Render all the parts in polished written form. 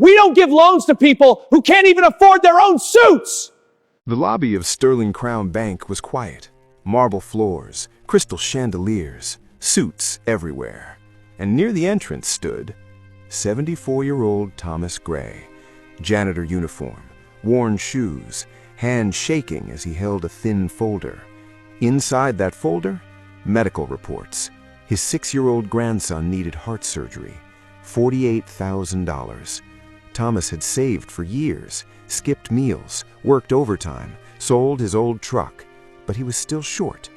We don't give loans to people who can't even afford their own suits! The lobby of Sterling Crown Bank was quiet. Marble floors, crystal chandeliers, suits everywhere. And near the entrance stood 74-year-old Thomas Gray, janitor uniform, worn shoes, hand shaking as he held a thin folder. Inside that folder, medical reports. His 6-year-old grandson needed heart surgery. $48,000. Thomas had saved for years, skipped meals, worked overtime, sold his old truck, but he was still short.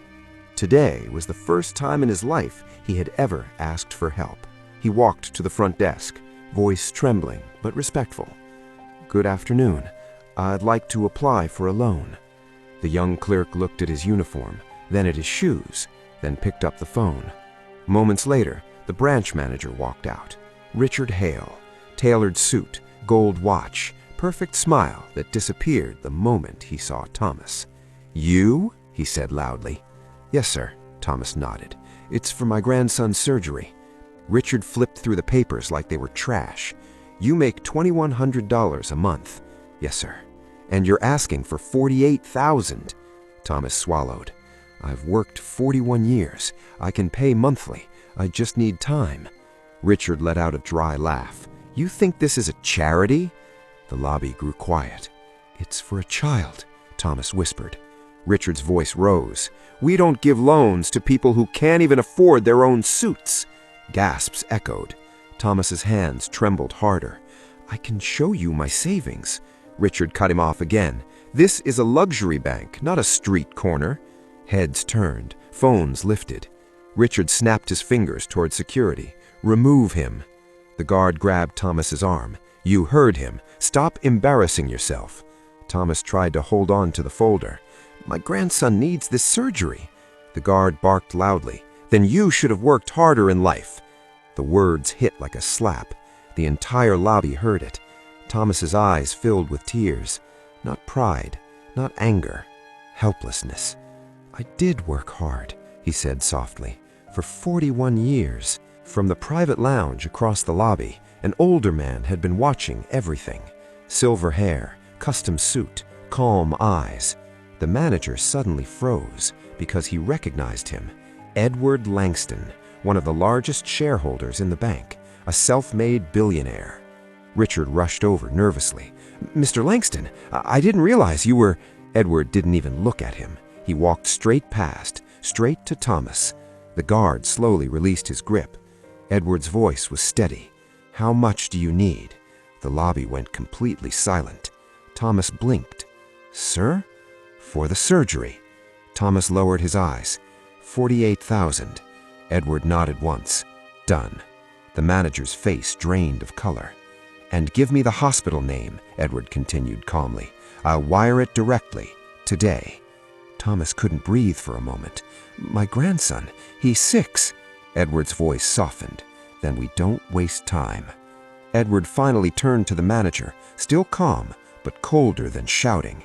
Today was the first time in his life he had ever asked for help. He walked to the front desk, voice trembling but respectful. "Good afternoon. I'd like to apply for a loan." The young clerk looked at his uniform, then at his shoes, then picked up the phone. Moments later, the branch manager walked out. Richard Hale, tailored suit, gold watch, perfect smile that disappeared the moment he saw Thomas. "You?" he said loudly. "Yes, sir," Thomas nodded. "It's for my grandson's surgery." Richard flipped through the papers like they were trash. "You make $2,100 a month." "Yes, sir." "And you're asking for $48,000. Thomas swallowed. "I've worked 41 years. I can pay monthly. I just need time." Richard let out a dry laugh. "You think this is a charity?" The lobby grew quiet. "It's for a child," Thomas whispered. Richard's voice rose. "We don't give loans to people who can't even afford their own suits." Gasps echoed. Thomas's hands trembled harder. "I can show you my savings." Richard cut him off again. "This is a luxury bank, not a street corner." Heads turned, phones lifted. Richard snapped his fingers toward security. "Remove him." The guard grabbed Thomas's arm. "You heard him. Stop embarrassing yourself." Thomas tried to hold on to the folder. "My grandson needs this surgery." The guard barked loudly. "Then you should have worked harder in life." The words hit like a slap. The entire lobby heard it. Thomas's eyes filled with tears. Not pride, not anger, helplessness. "I did work hard," he said softly, "for 41 years. From the private lounge across the lobby, an older man had been watching everything. Silver hair, custom suit, calm eyes. The manager suddenly froze because he recognized him. Edward Langston, one of the largest shareholders in the bank, a self-made billionaire. Richard rushed over nervously. "Mr. Langston, I didn't realize you were—" Edward didn't even look at him. He walked straight past, straight to Thomas. The guard slowly released his grip. Edward's voice was steady. "How much do you need?" The lobby went completely silent. Thomas blinked. "Sir?" "For the surgery." Thomas lowered his eyes. $48,000. Edward nodded once. "Done." The manager's face drained of color. "And give me the hospital name," Edward continued calmly. "I'll wire it directly, today." Thomas couldn't breathe for a moment. "My grandson, he's 6. Edward's voice softened. "Then we don't waste time." Edward finally turned to the manager, still calm, but colder than shouting.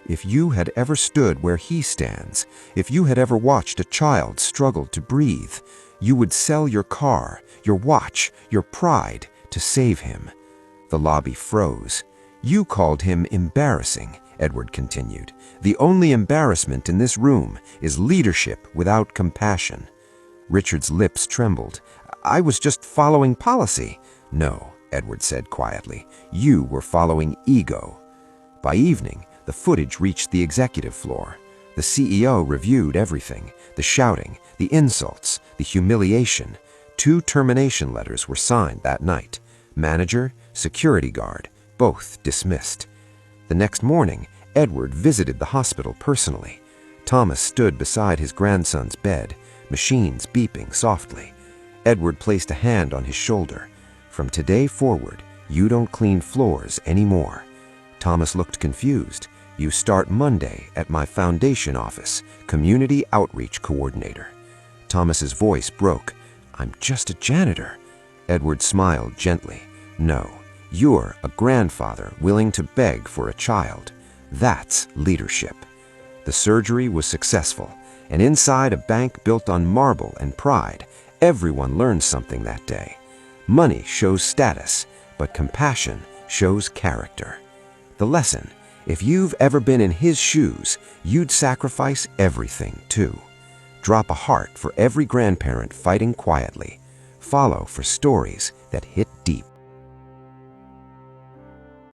"If you had ever stood where he stands, if you had ever watched a child struggle to breathe, you would sell your car, your watch, your pride to save him." The lobby froze. "You called him embarrassing," Edward continued. "The only embarrassment in this room is leadership without compassion." Richard's lips trembled. "I was just following policy." "No," Edward said quietly. "You were following ego." By evening, the footage reached the executive floor. The CEO reviewed everything, the shouting, the insults, the humiliation. 2 termination letters were signed that night. Manager, security guard, both dismissed. The next morning, Edward visited the hospital personally. Thomas stood beside his grandson's bed, machines beeping softly. Edward placed a hand on his shoulder. "From today forward, you don't clean floors anymore." Thomas looked confused. "You start Monday at my foundation office, community outreach coordinator." Thomas's voice broke. "I'm just a janitor." Edward smiled gently. "No, you're a grandfather willing to beg for a child. That's leadership." The surgery was successful, and inside a bank built on marble and pride, everyone learned something that day. Money shows status, but compassion shows character. The lesson: if you've ever been in his shoes, you'd sacrifice everything too. Drop a heart for every grandparent fighting quietly. Follow for stories that hit